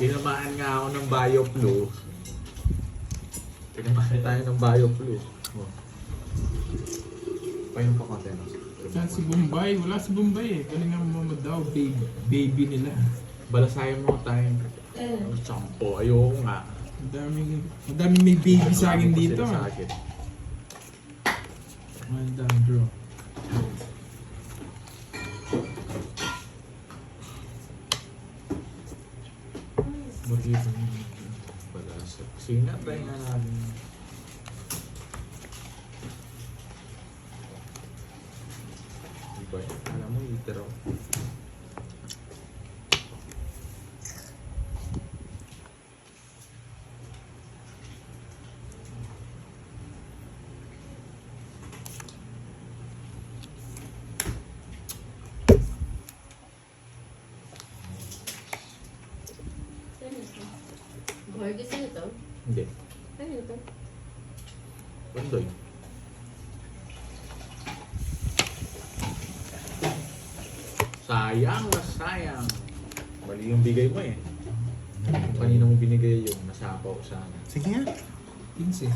Tinamaan nga ako ng BioFlu. Tinamaan tayo ng BioFlu. Oh. Painom pa konti na. Saan si Bombay? Wala si Bombay eh. Kanina mama daw, baby nila. Balasayan mo tayo. Sampo, ayoko nga. Madaming may baby sa akin dito. Sa akin. Madam bro. Motivo balasa. Sina, try nga namin. Diba? Alam mo, itero. Borges ano to? Hindi. Ano to? Pandoy. Sayang na sayang. Mali yung bigay mo eh. Kung kanina mo binigay yung nasapaw sana. Sige nga. 15.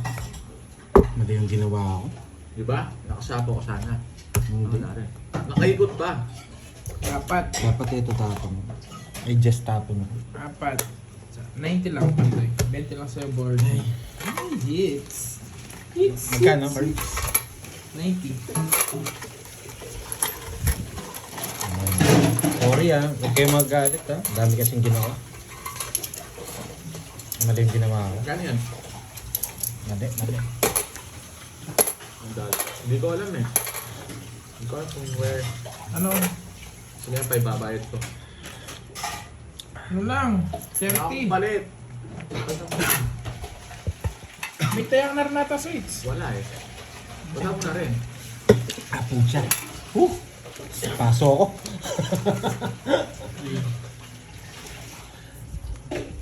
Mali yung ginawa ko. Di ba? Nakasapaw ko sana. Hindi. Ano na rin. Nakaikot pa. Apat. Dapat ito tapon. Ay, just tapon. Apat. 90 lang pantoy. 20 lang sa'yo board. Ay, hits. Hits. Magkano? 90. Sorry huwag kayo magalit Dami kasing ginawa. Mali yung ginawa ko. Kano yan? Mali. Ang dali. Hindi ko alam eh. Hindi ko alam kung where. Ano? Sige yan pa ibabayad ko. Ano lang? Ako 30. palit. May tayang Narnata sweets. Wala eh. Wala mo na rin. Apo siya. Paso ko.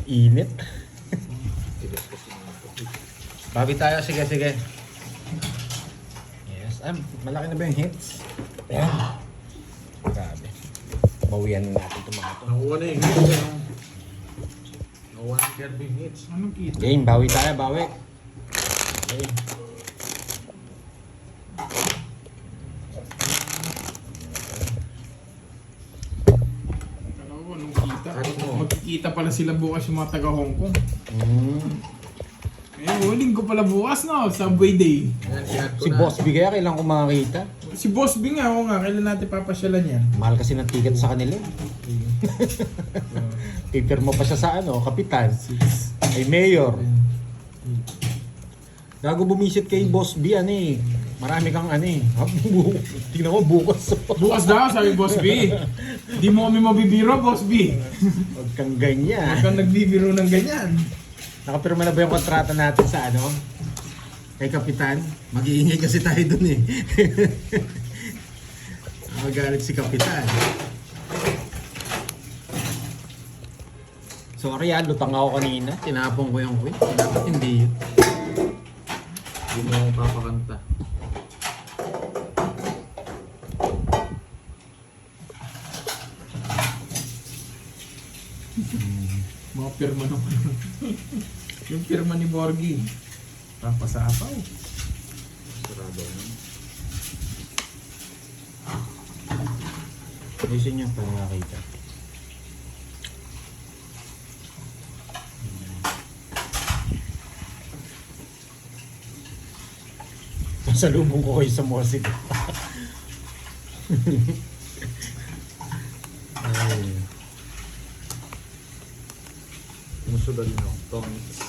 Init. Tigas kasi mga ito. Babi tayo. Sige. Yes. Malaki na ba yung hits? Ayan. Grabe. Bawian na natin itong mga ito. Nakuha na yung hits eh. Nakuha na Kirby hits. Anong kita? Game, bawi tayo. Okay. Ano ko, anong kita? Ano mo? Magkikita pala sila bukas yung mga taga Hong Kong. Eh, linggo pala bukas no, Subway Day. Yan, inat ko Si na. Boss B kaya kailangan ko makakita. Si Boss Bing nga, oo nga, kailan natin papasyalan yan? Mahal kasi ng ticket sa kanila. Paper mo pa siya sa kapitan. Ay mayor. Gago bumisit kay Boss B Marami kang tingnan mo bukas. Bukas daw, sabi Boss B. Di mo kami mabibiro, Boss B. Huwag kang ganyan. Huwag kang nagbibiro ng ganyan. Nakapirma na ba yung kontrata natin sa kay Kapitan? Mag-iingay kasi tayo dun Magalit si Kapitan. Sorry lutang ako kanina. Tinapon ko yung queen. Dapat hindi yun. Hindi mo akong papakanta. Mga pirma naman. Yung pirma ni Borgie. Papasapaw. Sarado na. Ayusin niyo para makita. Pasalubong ko kayo sa Morsig. Ay. Musudan nyo. Tonics.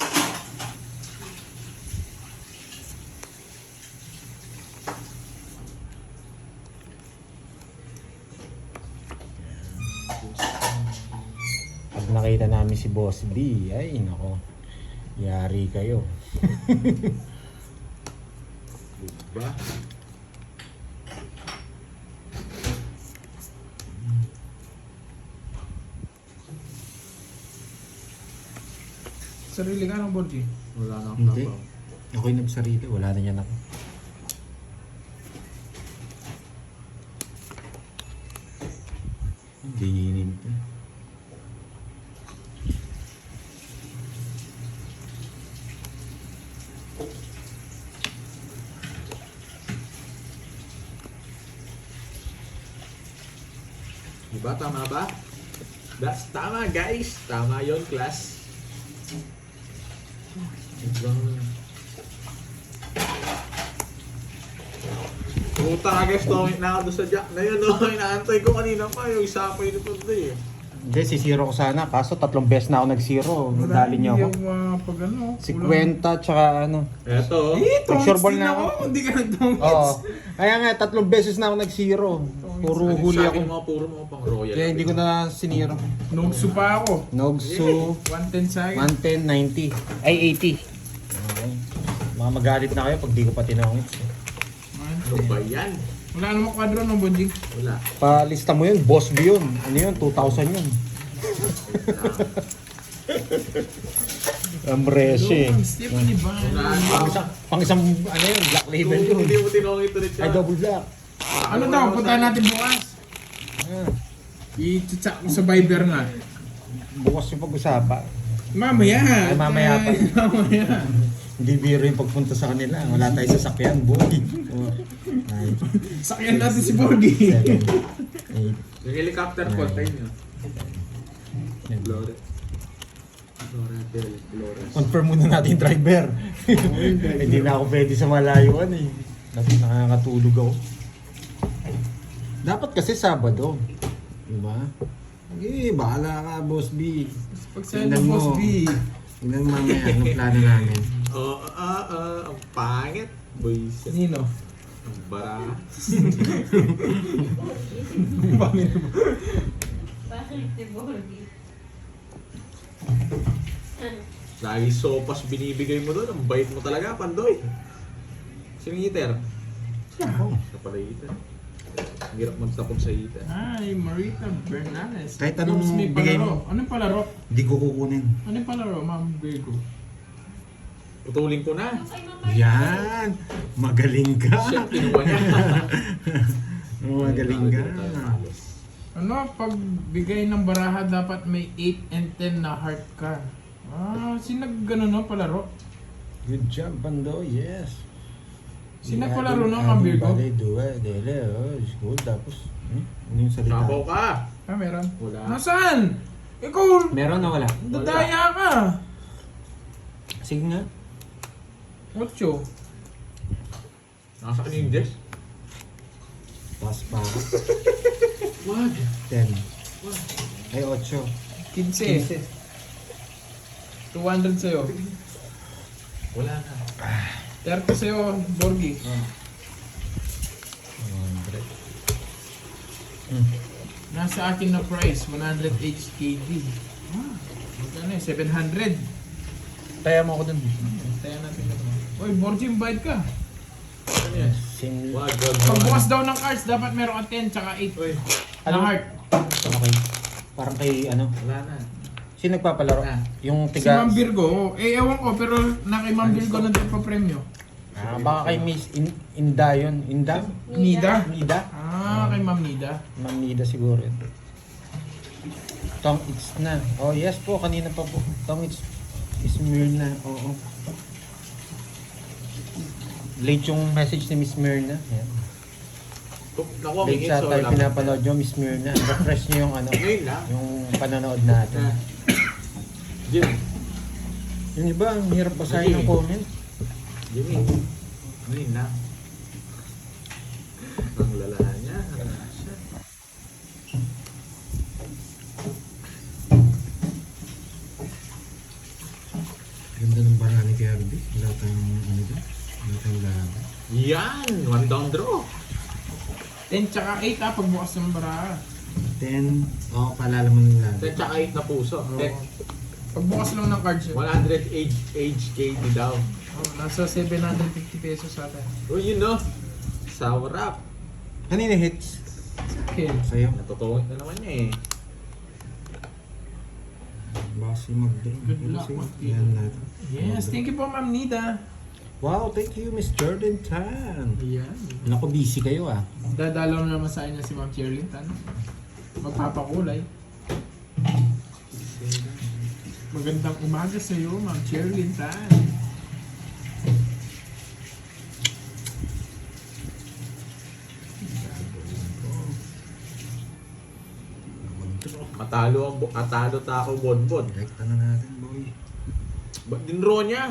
Pag nakita namin si Boss B, ay nako, yari kayo. Diba? Sarili ka ng Borgie? Wala na akong Hindi. trabaho. Ako'y nagsarili, wala na yan ako. Gininim ko. Ba? Tama ba? That's tama, guys. Tama yon, class. Puta ka guys, tumit na ako doon sa jack na yun. No? Inaantay ko kanina pa yung isa pa yun ito eh. Hindi, si zero ko sana. Kaso 3 beses na ako nag-zero. Dali niyo ako. Pag ano. 50 tsaka ano. Eto. Nag-sure ball na ako. Hindi ka nag-tongits. Oo. Kaya nga, 3 beses na ako nag-zero. Puro huli Sa akin ako. mga puro mga pang royal. Kaya hindi ko na siniro. Nugso pa ako. Nogsu, 110 sa akin. 110, 90. Ay, 80. Okay. Mga magalit na kayo pag di ko pa tinangit. Ano ba yan? Wala namang kwadro ng Bonjing. Wala. Palista mo yun, boss B yun. Ano yun, 2,000 yun. Ang presyo eh. Stephanie ba? Pang isang, ano yun, black label yun. Hindi mo tinongit ulit siya. Ay, double black. Ano daw? Puntahan natin bukas. Ah, I-chat ko sa Viber nga. bukas yung pag-usapan. Mamaya. Ay, mamaya pa. Mamaya. Hindi biro yung pagpunta sa kanila. Wala tayo sa sakyan, boy. Oh. Ay, Sakyan natin si Borgie. 7, 8. Yung helicopter po, tayo nyo. Flores. Flores. Confirm muna natin yung driver. Hindi na ako pwede sa malayuan eh. Nakakatulog ako. Dapat kasi Sabado. Diba? Eh, bahala ka, Boss B. Pag sa'yo ng Boss B. Tingnan mo mamaya anong plano namin. Ang pangit. Boys. Nino? Ang bara. Bakit? Bakit si Borgie? Lagi sopas binibigay mo doon. Ang bait mo talaga, Pandoy. Sino yung heater? Ako. Siya pala yung heater. Ang hirap magtapog sa heater. Ay, Marita Bernales. Kahit anong Oops, may bigay palaro. mo. Anong palaro? Hindi ko kukunin. Anong palaro, Ma'am Virgo? Putulin ko na. Ano kay Mama? Yan! Magaling ka! Siya, kinuha niya. Magaling ka. Ano, pag bigay ng baraha, dapat may 8 and 10 na heart ka. Sinag-gano no, palaro? Good job, Bando. Yes. Sinagpalaro no, Ma'am Virgo? Bale, duwa, dele, school. Tapos, ano yung salita? Sabaw ka. Meron. Wala. Nasaan? Ikaw, Meron na wala? dadaya ka. Sige nga. 8. Nasa kanya yung Jess. Pass pa. Wag. 10. Ay, 8. 15. 200 sa'yo. Wala na. 30 sa'yo, Borgie. 100. Nasa akin na price, 100 HKD. Magkano eh, 700. Taya mo ako dun. Tayo natin ito. Uy, Borgie, bayad ka. Ano yan? Wag, wag. Pagbukas daw ng cards, dapat meron ka 10 tsaka 8 Uy, na heart. Okay. Parang kay ano? wala na. Sino nagpapalaro? Ah. Yung Si tiga... Ma'am Virgo, ewan ko, pero na kay Ma'am Virgo na pa premyo. baka kay Miss Inda yun. Inda? Nida? Nida? Kay Ma'am Nida. Ma'am Nida siguro yun. Tong it's na. Oh yes po, kanina pa po. Tong it's Myrna. Oo. Late yung message ni Miss Myrna. Yan. Nakuha ko Late yung sa so tayo lang. pinapanood nyo, Miss Myrna. Refresh nyo yung ano, Ngayon lang. yung panonood natin. Jim. Yung iba, ang hirap basahin ng comment. Jimmy. Ngayon lang. Ang lala niya. Ang asya. Ganda ng barani kay Harvey. Wala tayong ano dyan. Wala tayong laban. Yan! One down draw. 10 tsaka 8 pagbukas ng baraha. 10. Oo, paalala mo ng laban. 10 tsaka 8 na puso. Pagbukas lang ng cards yun. 100 age KD daw. Nasa 750 pesos atin. Oh, yun no. Sour up. Kanina hits? Okay. Sa'yo. Natutungit na naman niya eh. Basi mag-draw. Good luck, Martin. Yan natin. Yes, thank you po Ma'am Nida. Wow, thank you, Miss Jordan Tan. Ayan. Naku, busy kayo ah. Dadalaw na naman sa inyo si Ma'am Cherilyn Tan. Magpapakulay. Magandang umaga sa iyo, Ma'am Cherilyn Tan. Atalo tao bonbon. Direkta na natin, boy. Ba't dinro niya?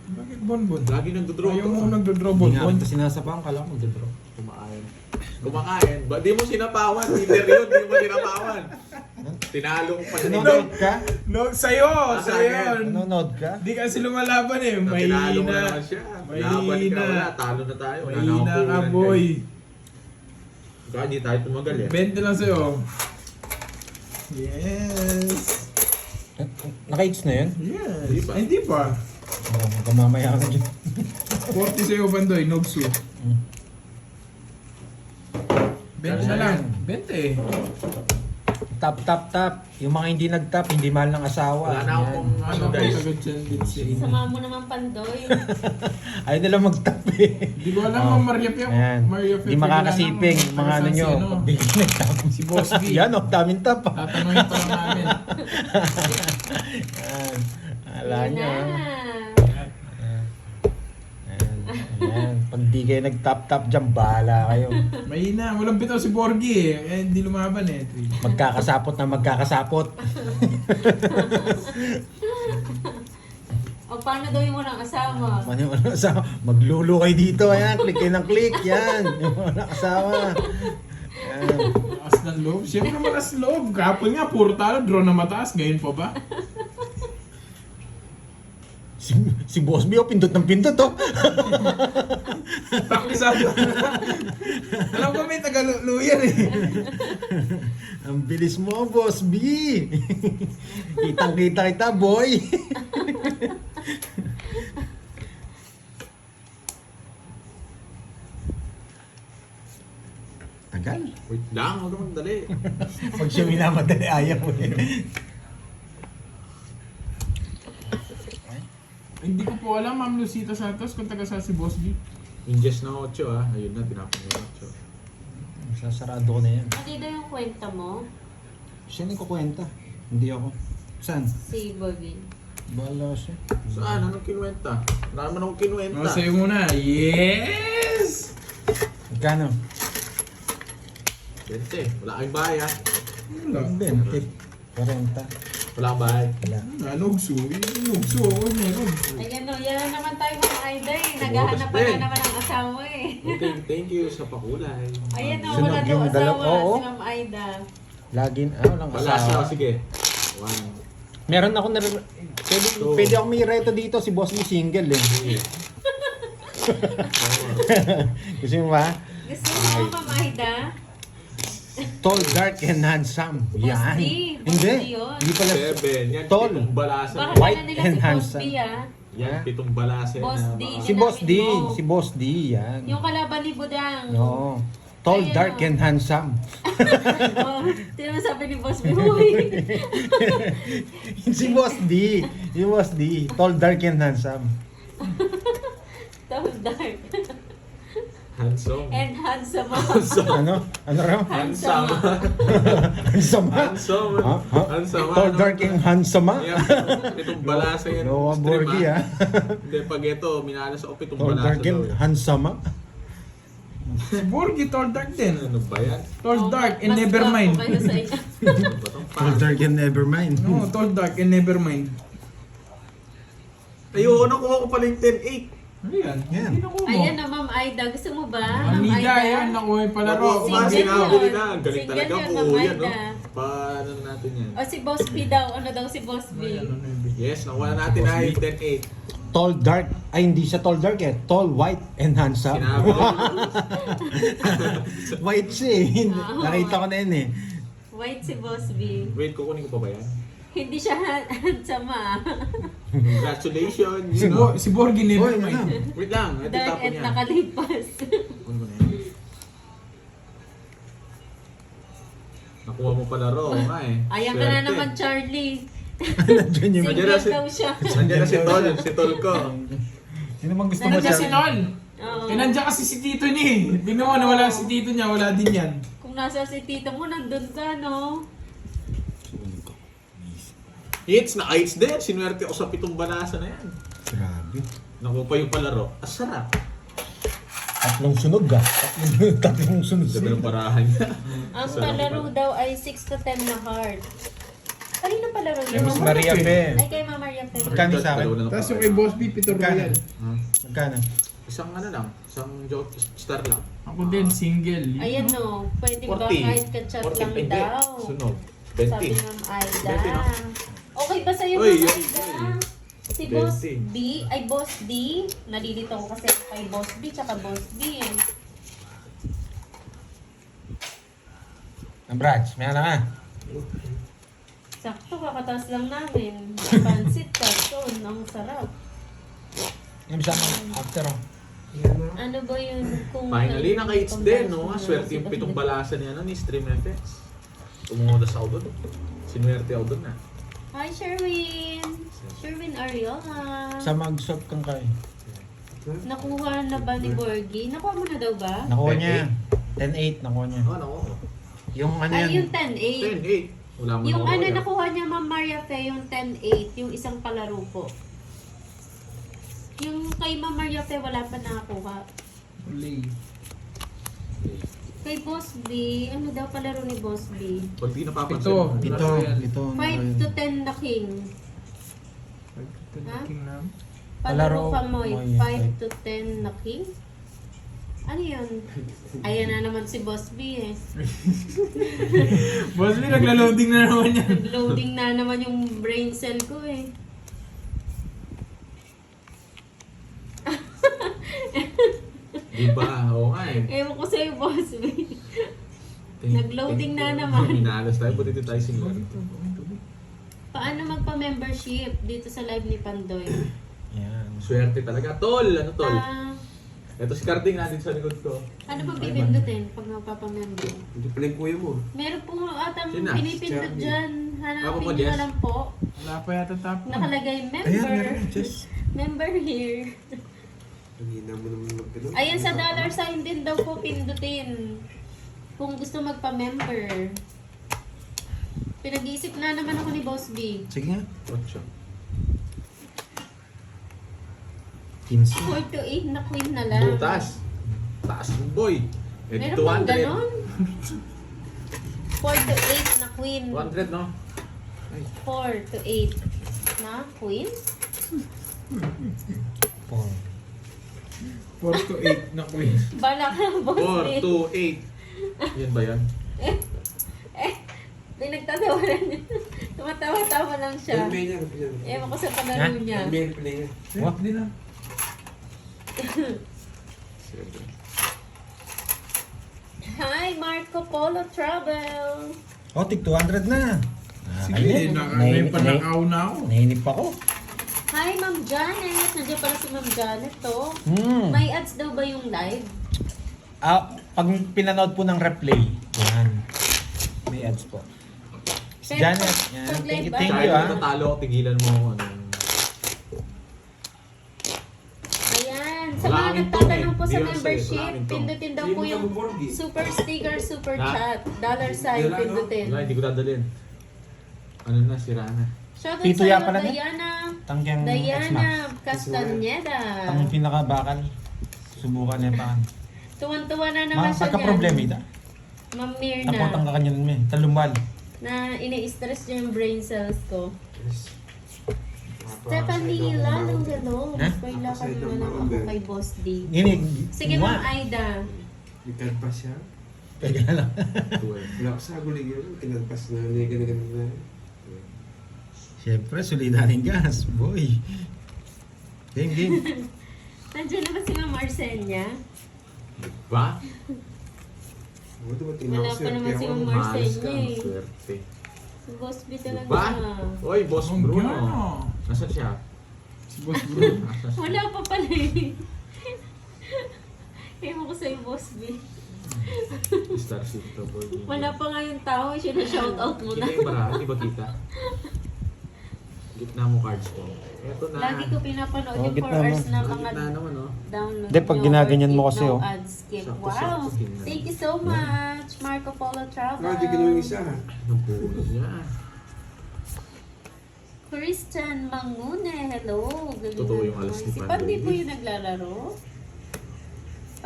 Bakit bonbon? Lagi nagdodraw Ayaw to. mo nagdodraw Hindi nga bonbon. kita sinasapang, kala ko magdodrop. Kumakain. Ba't di mo sinapawan? Winner yun, di mo sinapawan. Tinalo ko pa siya. Nanonood ka? No, sa'yo! sa Sa'yo! akin. Nanonood ka? Di kasi lumalaban eh. Tinalo mo Mahina. naman siya. Laban ka, Mahina. wala. Talo na tayo. Wala na Mahina akong ka, puhunan boy. Kaya hindi tayo tumagal eh. 20 lang sa'yo. Yes! Naka-hits na yun? Yes! Hindi pa. Ay, hindi pa. Oo, magkamamaya ka dyan. 40 sa'yo, Bandoy. Nogsu. 20 na lang. 20 eh. Tap, tap, tap. Yung mga hindi nag-tap, hindi mahal ng asawa. Wala na akong Yan. ano Ano guys. agad dyan din si... Sama mo naman Pandoy. Ayaw nila mag-tap eh. Di ko alam Oh. ang Maria Pia. Ayan. Maria Pia. Hindi makakasiping, mga ano nyo. Bigyan nag-tap. Si Boss B. Yan o, daming tap. Tatanungin pa lang namin. Yan. Ala Yun nyo. na. Ayan. Pag di kayo nag-tap-tap dyan, bahala kayo. Mahina. Walang bitaw si Borgie eh. Eh, hindi lumaban eh. Magkakasapot na magkakasapot. O paano daw yung walang asawa? Ano sa maglulo kayo dito, ayan, click kayo ng click, yan. Yung mga asawa. Yan. Lakas ng loob. Siyempre malakas loob. Kahapon nga, puro talo. Draw na mataas. Ngayon pa ba? Si Boss B, oh, pindot ng pindot, oh. Taklisado. Alam ko may tagaluluyan eh. Ang bilis mo, Boss B. Kitang-kita kita, boy. Tagal. Wait lang, huwag ka magdali. Pag siya minamadali, ayaw mo eh. Hindi ko po alam, Ma'am Lucita Santos, kung taga sa si Boss B. Ingest na 8 ah. Ayun na, tinapon na 8. Sasarado ko na yan. Hindi daw yung kwenta mo? Siya nagkukwenta. Hindi ako. Saan? Si Bobby. Bahala siya. Saan? Anong kinuwenta? Wala naman akong kinuwenta. O, sa'yo muna. Yes! Magkano? 20. Wala kang bahay ah. Wala. 20. 40. Wala kang bahay. Wala. Nugso. Nugso. Oo, meron. Ay ano, yan na naman tayo mga idol eh. Naghahanap pa din. na naman ng asawa eh. Okay, thank you sa pakulay. Ayan o, Sunog wala daw yung asawa dalawa, oo. si Ma'am Aida. Lagin, walang Wala siya, asawa. sige. 1, Meron ako na pwede ako may reto dito, si Boss ni single eh. 3, 4. Gusto mo ba? Gusto mo Ma'am Aida? Tall, dark, and handsome. Yan. D. Boss Hindi. D yun. Hindi pala. 7. Yan, Tall. 7 balasan. Baka White kala nila and si Boss handsome. B ah. Yan, 7 balasan. Boss na D. mga- Si Boss D. Mo. Si Boss D. Yan. Yung kalaban ni Budang. No. Tall, Ayan, dark, oh. and handsome. Oh, sino sabi ni Boss B? Uy! Si Boss D. Si Boss D. Tall, dark, and handsome. Tall, dark. Handsome. And handsome. Ano? Ano raw? Handsome. Handsome. Handsome. Ha? Ha? Handsome. Tall, dark, and handsome. Yan, 7 balasa yan. Noah Stream, Borgie ah. ah. Hindi, pag ito, minalas ako 7 Tall, balasa dark, daw. and handsome. Si Borgie, tall dark din. Ano ba yan? Tall dark and Mas never gwapo mind. kayo sa inyo. Ano ba itong Tall, dark, and never mind. No, tall dark and never mind. Ayun, nakuha ko pala yung 10-8. Ayan. Yan. Hindi nakuha mo. Ayan na, Ma'am Aida. Gusto mo ba? Ma'am Amiga, Aida? ayan. Nakuha yung palaro. Nakuha ko nga, Single sinabi yun. nila. Ang galing Single talaga yun, po Ma'am yan, no? Aida. Paano natin yan? O si Boss B daw. Ano daw si Boss B? Ayan, ano yun? Yes, nakuha na natin ay 10-8. Tall, dark. Ay, hindi siya tall, dark eh. Tall, white, and handsome. Sinabi ko. White siya eh. Nakita ko na yun eh. White si Boss B. Wait, kukunin ko pa ba yan? Hindi siya handsome ah. Congratulations! Si, You know? Si Borgie never Oy, mind. ano? Wait lang, ito Dark tapon and niya. nakalipas. Kunin ko na yan. Nakuha mo pala raw, nga eh. Ayan ka na Swerte. naman, Charlie. Nandiyan yung... Nandiyan na Single si- daw siya. Nandiyan na si Tol ko. Sino bang gusto mo Nandiyan siya? si Nol. Oo. Eh, nandiyan kasi si Tito niya eh. Tingnan mo, nawala si Tito niya, wala din yan. Kung nasa si tita mo, nandun ka, no? Hits na hits din. Sinuwerte ako sa 7 balasa na yan. Grabe. Nakuha pa yung palaro. Asarap. Tatlong sunog ah. Tatlong sunog Ganda ng parahan niya. Ang Sarap palaro pala. daw ay 6 to 10 na heart. Kanino palaro Kay yun? Miss Maria Pe. Ay, kay Mama Maria Pe. Magkano sa akin? Dalawa na lang Tapos yung pala. kay Boss B, Pito Magkano? Royal. Hmm. Magkano? Isang ano lang, isang star lang. Ako din, single. Yun, Ayan no? no, pwede ba 40. kahit kachat 40, lang hindi. daw? Sunog. Sabi 20. ng Aida. 20, no? Okay ba sa'yo, Uy, Ma'am yun, Aida? yun. Si Boss 20. B, ay Boss D, nalilito ko kasi kay Boss B tsaka Boss D eh. Ang branch, may alam ah. Sakto, kakataas lang namin. Pansit, kason, ang sarap. Yung isa after oh. Ano ba yun kung... Finally, naka-hits din, no? Swerte yung pitong balasan niya, ni Stream FX. Tumudas ako doon. Sinuwerte ako doon na. Hi, Sherwin! Sherwin Ariola. Sa mag-shop kang kay. Nakuha na ba ni Borgie? Nakuha mo na daw ba? Nakuha niya. 10-8 nakuha niya. Oh, nako. Yung ano Ay, yan. yung 10-8. 10-8. Wala mo Yung na ano ako. nakuha niya, Ma'am Maria Fe, yung 10-8, yung isang palaro po. Yung kay Ma'am Maria Fe, wala pa nakakuha. Uli. Kay Boss B, ano daw palaro ni Boss B? Pag di napapansin. Pito. Pito. Pito. 5 to 10 na king. Ha? King na. Palaro Palaro ka mo, mo, 5 yeah. to 10 na king? Ano yun? Ayan na naman si Boss B eh. Boss B, nagla-loading na naman yan. Loading na naman yung brain cell ko eh. Diba? Oo nga eh. Ewan ko sa'yo, Boss B. Nag-loading na naman. Minalas tayo, buti tayo single. Paano magpa-membership dito sa live ni Pandoy? Yan. Swerte talaga. Tol! Ano tol? Ah, Ito si Carding natin sa likod ko. ano ba pipindutin pag magpapamember? Hindi pala yung kuya mo. Meron po atang Sino? pinipindot Charlie. dyan. Ako Hanapin po, nyo Jess. na lang po. Wala pa yata tapos. Nakalagay Ayan, member. meron. Just. Member here. Kanina mo naman magpinod. Ayan sa dollar sign din daw po pindutin. Kung gusto magpa-member. Pinag-iisip na naman ako ni Boss B. Sige nga. Ocho. 15. 4 to 8 na queen na lang. Butas. Taas mo boy. Eh, Meron bang 200. ganon? 4 to 8 na queen. 200 no? 4 to 8 na queen? 4. 4 to 8 na queen. Bala ka, Boss 4, B. 2, 8. Yan ba yan? Pinagtatawanan niya. Tumatawa-tawa lang siya. Ano niya? Ano niya? Ewan ko sa palaro niya. Ano niya? Ano niya? What? Hindi na. Hi, Marco Polo Travel. Oh, tig 200 na. Sige, may panakaw na ako. Nainip ako. Hi, Ma'am Janet. Nandiyan pala si Ma'am Janet, to. Hmm. May ads daw ba yung live? Pag pinanood po ng replay, yan. May ads po. Si Pero Janet, pag- yan. pag Thank you, live thank ba? you Kahit ah. natatalo ako, tigilan mo ako. Ano. Ayan. Sa Wala mga akong nagtatanong tong po eh. sa Di lang sa'yo, membership, wala akong tong. pindutin daw Hindi po mo yung nabuborgi. super sticker, super Ha? chat, dollar sign, Wala, no? pindutin. Wala, hindi ko dadalhin. Ano na, sira na. Shoutout Tito sa'yo, ya pala niya? Diana. Tangkyang Diana X-Max. Castaneda. Ang pinakabakal. Subukan niya pa. Tuwan-tuwa na naman siya Pagka-problema ita. Ma'am Tapotang Mirna, ka kanyan mo talumbal. na ini-stress niya yung brain cells ko. Yes. Stephanie Lalo, hello. Ha? Spoila ka na lang ako kay Boss D. Nginig. Sige, Ma'am Aida. Ikalpas siya. Pwede na lang. 12. Wala ko sa gulig yun. Kinalpas na. Hindi ganun na. Siyempre, sulidanin gas. Boy. Game, game. Nandiyan naman si Ma'am Arsenia. Diba? Buti ba Wala pa naman si Ma'am Malas Arsenia ka, eh. swerte. Si Boss B talaga Diba? siya. Oy, Boss Ang Bruno. gano. Nasaan siya? Si Boss Bruno. Nasaan siya? Wala pa pala eh. Ewan ko sa'yo, Boss B. Star City to boy. Wala pa nga yung tao, shoutout mo na. Kita yung barahan, di ba kita? Gitna mo cards ko. Eto na. Lagi ko pinapanood Oh, yung 4 gitna hours mo. na Oh, mga gitna naman oh. download. Hindi, pag nyo ginaganyan or mo skip, kasi, no oh. ads skip. Sakto, Wow! sakto, tingnan. Thank you so much, Marco Polo Travel. Bakit di ginawa yung isa? Anong puno niya? Christian Mangune, hello. Galing Totoo na yung alas naman. ni Si Pandoy. Pandi po yung naglalaro.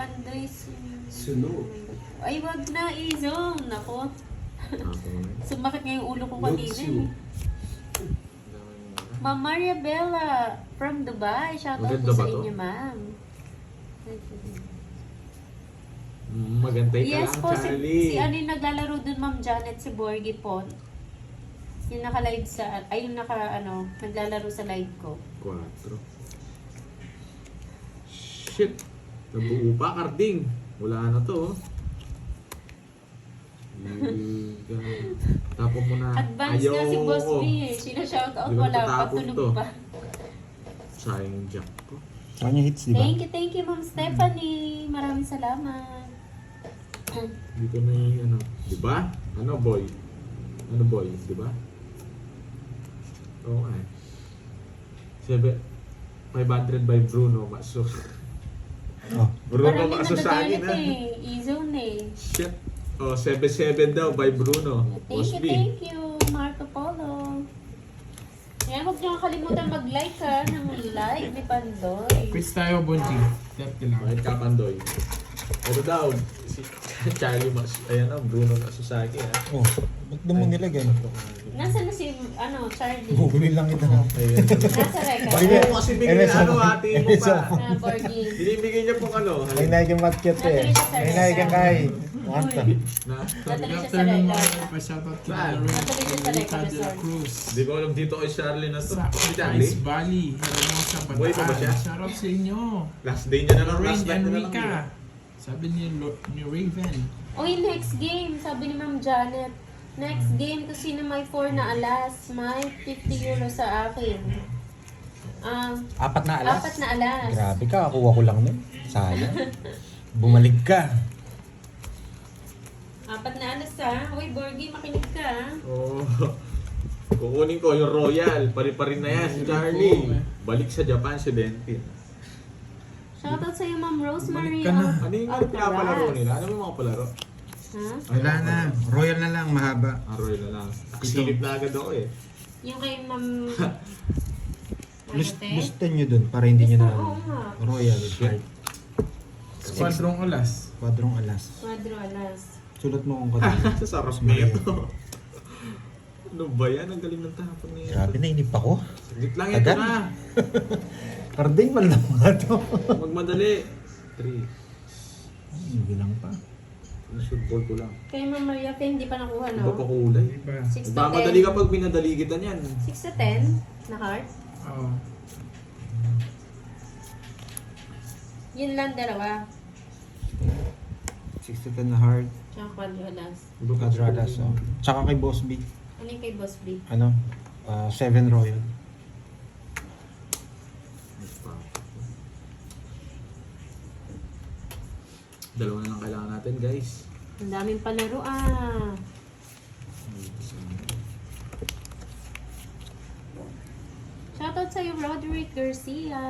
Pandoy Sunog. Ay, wag na, i-zoom. Nako. Okay. Sumakit nga yung ulo ko kanina. Lotsu. Ma'am Maria Bella from Dubai. Shoutout Maganda po ba sa to? inyo, ma'am. Magantay ka Yes lang, po, Charlie. si ano yung naglalaro dun, Ma'am Janet, si Borgie po. Yung naka-live sa, ay yung naglalaro sa live ko. 4. Shit. Nabuo pa, Karding. Wala na to. Tapon mo na. Advance na si Boss B eh. Sina-shoutout, Di ba wala pa, tatapon tulog to? pa. Sayang yung jack ko. Kanya hits, di ba? Thank you, Ma'am Stephanie. Maraming salamat. Dito na yung di ba? Ano boy? Ano boy? Di ba? Oo nga eh. 500 by Bruno Maso. Oh. Bruno Maraming Maso sa akin nagagalit ha. eh. E-zone eh. Shit. Oh, 7-7 daw by Bruno. Boss B. Thank you, Marco Polo. Kaya huwag niyo kalimutan mag-like ha, ng live ni Pandoy. Quiz tayo, Bunchi. 30 lang. Bakit ka, Pandoy? Ito daw, si Charlie Mas, ayan o, Bruno Maso sa akin ha. Oh, ba't mo nilagay? Nasaan na si, Charlie? Bubuli lang ito. Ayun. Nasa Bakit? record. Oo, kasi bigyan MSO. ate mo pa. Na Borgie. Binibigyan niya pong May naiging matkit eh. May naiging kay. Manta. Na? Natuloy siya sa Afternoon mga record. pa-shoutout kay Saan? Lorraine Natuloy siya sa Rica record, de la sorry. Cruz. Hindi ko alam dito kay Charlie na to. Sa Si Ice Charlie? Valley. Hermosa, Buhay pa ba siya? Bataan. Shoutout sa inyo. Last day niya na lang. Lorraine Last night and na lang. Rica. Sabi ni Raven. Oy, next game, sabi ni Ma'am Janet. Next game, to sino may 4 na alas, may 50 euro sa akin. 4 na alas? 4 na alas. Grabe ka, kuha ko lang nun. Sayang. Bumalik ka. 4 na alas ha. Uy, Borgie, makinig ka ha. Oo. Kukunin ko yung Royal. Pari-pari na yan si Charlie. Balik sa Japan si Dentin. Shoutout sa'yo, Ma'am Rosemary. Balik ka na. Ano yung pinapalaro nila? Ano yung mga palaro? Ha? Wala na. Royal na lang, mahaba. Royal na lang. Silip na agad ako eh. Yung kay Ma'am... Gusto nyo dun para hindi nyo na Oo nga. Royal heart. Squadrong Ulas. Quadrong alas. Quadro alas. Sulat mo kung kadali. Sa sarap na ito. Ano ba yan? Ang galing ng tapon na yan. Grabe na, inip ako. Saglit lang ito Agad? na. Karding pala na mga to. Magmadali. 3. Bilang pa. Shoot ball ko lang. Kay Ma'am Maria, hindi pa nakuha, Iba pa no? kulay. Diba? 6 to 10. Magmamadali ka pag binadali kita niyan. 6 to 10 na heart. Oo. Yun lang dalawa. 6 to 10 na heart. Tsaka quadro alas. Iba pa Quadradas. Oh. Tsaka kay Boss B. Ano yung kay Boss B? Ano? 7 Royal. Dalawa na lang kailangan natin, guys. Ang daming palaro ah. Shoutout sa'yo, Roderick Garcia.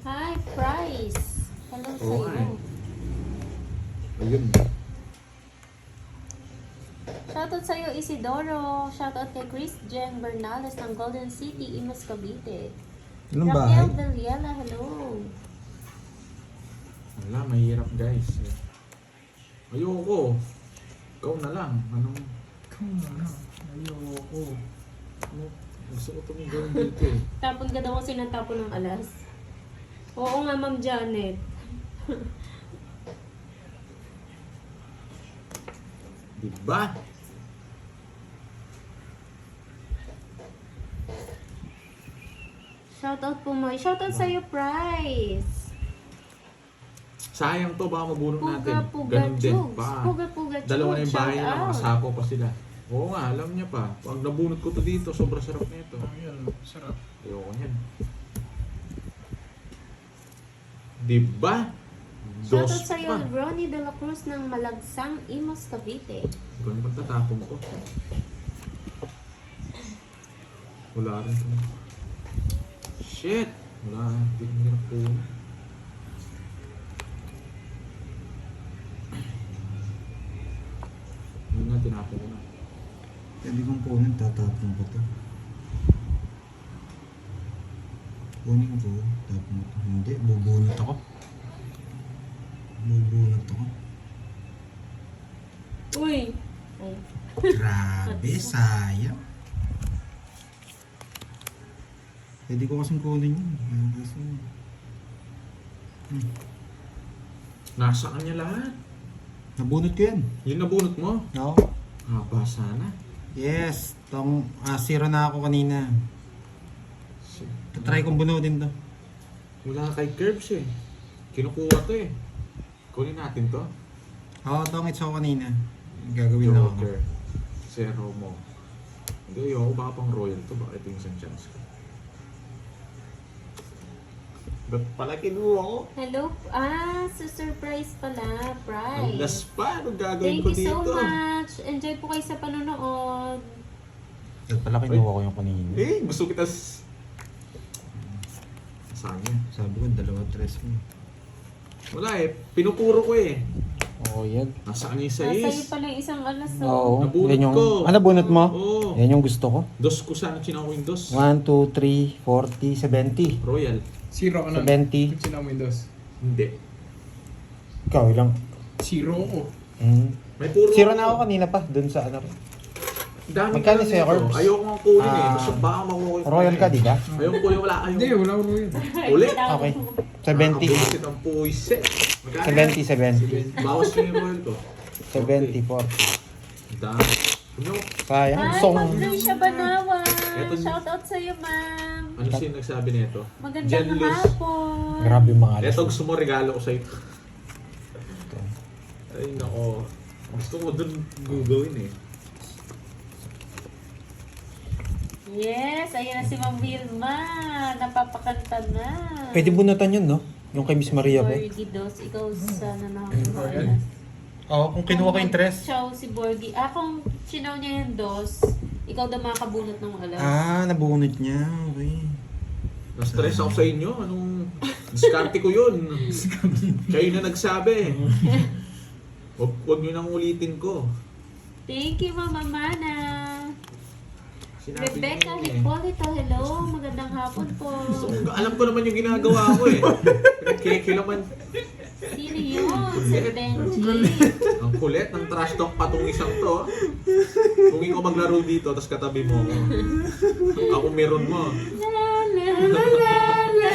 Hi, Price. Hello Oo, sa'yo. Ayun. Shoutout sa'yo, Isidoro. Shoutout kay Chris Jen Bernales ng Golden City, Imus, Cavite. Anong Raquel bahay? Villela, hello. Wala, mahirap, guys. Ayoko. Ikaw na lang. Anong... Ikaw na na. Ayoko. Ano? Gusto ko itong gawin dito eh. Tapon ka daw kasi natapon ng alas. Oo nga, Ma'am Janet. Diba? Shoutout po mo. Shoutout sa'yo, Price. Sayang to, baka mabunot natin. Puga, Ganun din chugs. pa. Puga, Dalawa na yung bahay nila, Shoutout. makasapo pa sila. Oo nga, alam niya pa. Pag nabunot ko to dito, sobrang sarap nito. Ayun, sarap. Ayoko niyan. Diba? Shoutout Dos sa'yo, pa. Ronnie De La Cruz ng Malagsang, Imus, Cavite. Ganun pagtatapon ko. Wala rin to. Shit! Wala. Hindi ko hirap po. Yun na, tinapon ko na. Pwede kong kunin, tatapon ko to. Kunin ko, tapon ko. Hindi, bubunot ako. Nabunot ako. Uy! Ay. Grabe, sayang. Pwede ko kasing kunin yun. Kasi... Nasa kanya lahat. Nabunot ko yan. Yung nabunot mo. Oo. Haba sana. Yes. Zero na ako kanina. Tatry kong bunutin to. Wala kay Curbs eh. Kinukuha to eh. Kunin natin to. Oo, tongits ako kanina. Gagawin na ako. Joker. Zero mo. Hindi, ayoko. Baka pang royal to. Baka ito yung isang chance ko. Ba't pala kinuha ko? Hello? Surprise pala. Ang Prize. last pa. Anong gagawin Thank ko you so dito? much. Enjoy po kayo sa panonood. Ba't pala kinuha ko yung kanina? Eh, gusto kita saan yan? Sabi ko, 2-3 mo. Wala eh. Pinupuro ko eh. Oo, yan. Nasa kanya yung Nasa iyo sais. pala yung isang alas. Oh. Oo. Nabunot Yan yung... ko. Nabunot mo? Oo. Yan yung gusto ko. Dos ko sana chinako yung dos. 1, 2, 3, 40, 70. Royal. Zero ka na. 70. Pag sinaw mo yung dos. Hindi. Ikaw, ilang? Zero ako. May puro. Zero na ako kanina pa, dun sa ano. Dami Magkano ka sa'yo, nito. Corbs? Ayoko nga kunin eh. Ah, Basta baka makuha ko. Royal ka, di ba? Ayoko kunin. Wala kayo. Hindi, wala ko yun. Ulit? Okay. 70. Nakakabulisit ang puwisit. Magkano? 70, 70. Bawas ko yung royal ko. 70, 40. Dami. Ano? Sayang. Hi, Song. Patricia Banawa. Eto- Shout out sa'yo, ma'am. Ano siya nagsabi nito? Magandang Jealous. hapon. Grabe yung mga alas. Eto gusto mo regalo ko sa'yo. Ay nako. Gusto ko dun gugawin eh. Yes, ayan na si Ma'am Vilma. Napapakanta na. Pwede bunutan yun, no? Yung kay Miss Maria ba? Borgie Dos, ikaw sana na Royal? Oo, kung kinuha ko yung tres. Chow si Borgie. Kung sinaw niya yung dos, ikaw daw makakabunot ng alas. Nabunot niya. Okay. Na-stress ako sa inyo. Anong diskarte ko yun? Kayo na nagsabi. Huwag nyo nang ulitin ko. Thank you, Mama Mana. Sinabi Rebecca niyo eh. Hipolito, hello. Magandang hapon po. So, alam ko naman yung ginagawa ko eh. Pinagkikilaman. Sino yun? Si Benji. Ang kulit ng trash talk pa tong isang to. Kung ikaw maglaro dito, tapos katabi mo ako. Ako meron mo. La, la, la, la, la.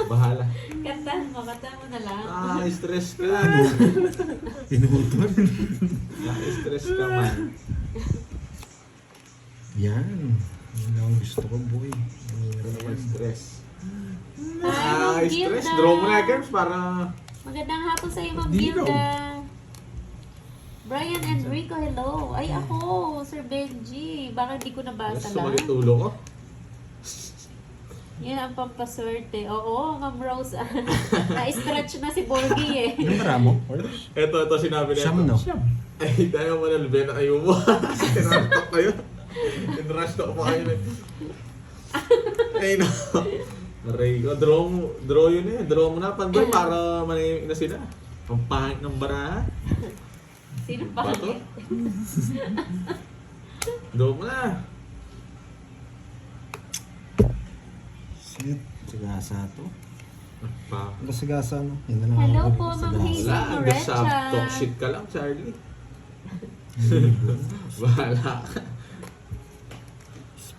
Bahala. Kanta mo na lang. Stress ka. Pinutol. Stress ka man. Yan. Yan ang gusto ko, boy. Ano naman stress? Hi, Ma'am Stress. Gilda. Draw mo na girls para... Magandang hapon sa iyo, Ma'am Dino. Gilda. Brian Enrico, hello. Ay, ako, Sir Benji. Bakit di ko nabasa lang? Sumalit ulo ko. Yan ang pampaswerte. Oo, Ma'am Rose. Na-stretch na si Borgie eh. Anong bara mo? Ito sinabi na Siyam, no? Ay, tayo mo na Lubena kayo mo. Tinrush talk kayo. Tinrush talk pa kayo na. Ay, no. Aray ko. Draw yun eh. Draw mo na, Pandoy, para manahimik na sila. Ang pangit ng baraha. Sino Bato? pangit? Draw mo na. Shit. Sagasa to. Pa. Ano sagasa, no? Yan na lang Hello ako. po, Ma'am Sagasa. Hazel. Wala, hanggang sa Morecha. talk shit ka lang, Charlie. Bahala ka.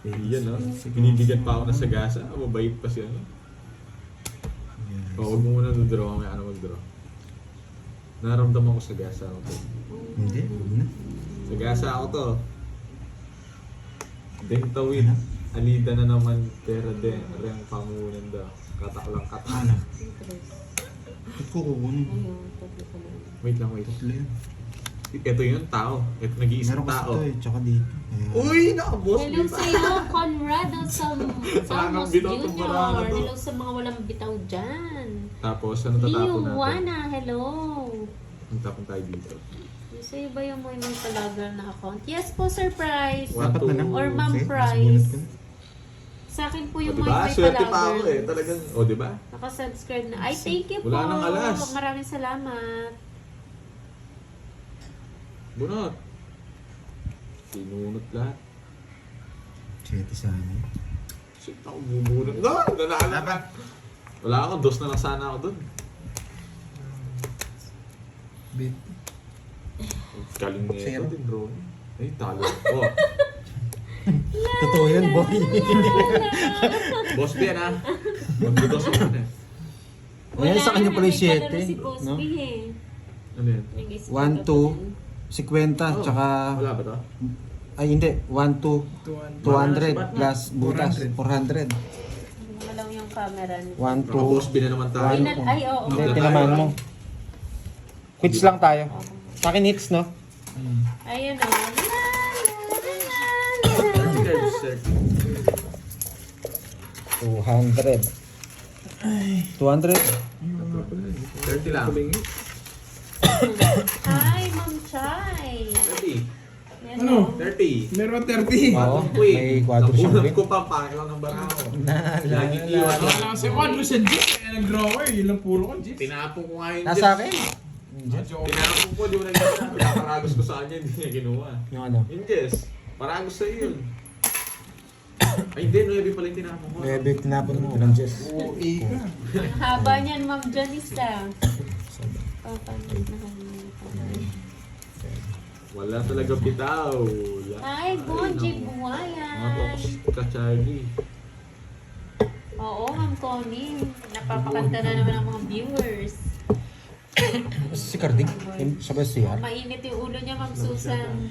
Yan, no? Binibigyan pa ako ng sagasa. Mabait pa siya, no? Yes. Huwag mo muna dodraw, may ano mag-draw. Naramdaman ko sagasa ako to. Hindi, huwag na. Sagasa ako to. Ding tawid. Alida na naman, pero den, reng pamunan daw. Kataklang katak. Ano? Ba't ko kukunin? Ayun, tatlo pa lang. Wait lang, wait. Tatlo yan. Ito yung tao. Ito nag-iisang Meron kasi tao. ito eh, tsaka dito. Kaya... Uy, nakabos Hello dito. sa iyo, Conrado Salmos Parang bitaw tong barako Jr. to. Hello sa mga walang bitaw dyan. Tapos, ano tatapon natin? Liwana, hello. Ang tapon tayo dito. Sa iyo ba yung may palagal na account? Yes po, surprise. One, Dapat two. na lang. Or Ma'am Okay, Price. mas bunot ko na. Sa akin po O, yung diba? may Swerte pa ako palagal. eh. Talagang, o diba? Nakasubscribe na. Ay, thank you po. Wala nang alas. Maraming salamat. Bunot. Tinunot lahat. Chete sana eh. Shit, ako bubunot. No! Nanalo ka. Wala ako. Dos na lang sana ako dun. Bit. Galing niya Zero. ito din, bro. Ay, talo. Oh, Totoo yan, boy. boss din ha. Magdudos ako na. Ayan, sa kanya pala yung may palaro 7, si Boss no? B eh. Ano yan? Nag-isip 1, ka 2, pa din. 50, tsaka... Wala ba to? Ay, hindi. 1, 2, 200 plus butas. 400. 400. Malaw yung camera niya. 1, Baka boss 2. bin na naman tayo. Ay, oo. Hindi, Tayo, tinamaan ah. mo. Quits lang tayo. Sa akin hits, no? Ayan o. Sir. 200. 200. 30 lang. Hi, Ma'am Chai. 30. Yan Ano? o. 30. Meron 30. Oo, Queen. may quadro siya. Nabulat ko pa, pangit lang ng baraho. Laging iwan. Wala lang si Juan sa jeep. Kaya nag-drawer. Yun lang puro ko jeep. Tinapon ko nga yun. Nasa akin. Tinapon ko, di mo nagkakaroon. Pinaparagos ko sa kanya, hindi niya ginawa. Yung ano? Yung Jess, paragos sa'yo yun. Ay, hindi, 9 pala yung tinapon ko. Bebe, tinapon mo. Ilang Jess? OA ka. Ang haba niyan, Ma'am Janista. Papanahan mo ito. Wala talaga bitaw. Hi, Bonji Mga Buwayan. focus ka, Charlie. Oo, Ma'am Connie. Napapakanta na naman ang mga viewers. Si Carding. Sa Basiar. Mainit yung ulo niya, Ma'am Susan.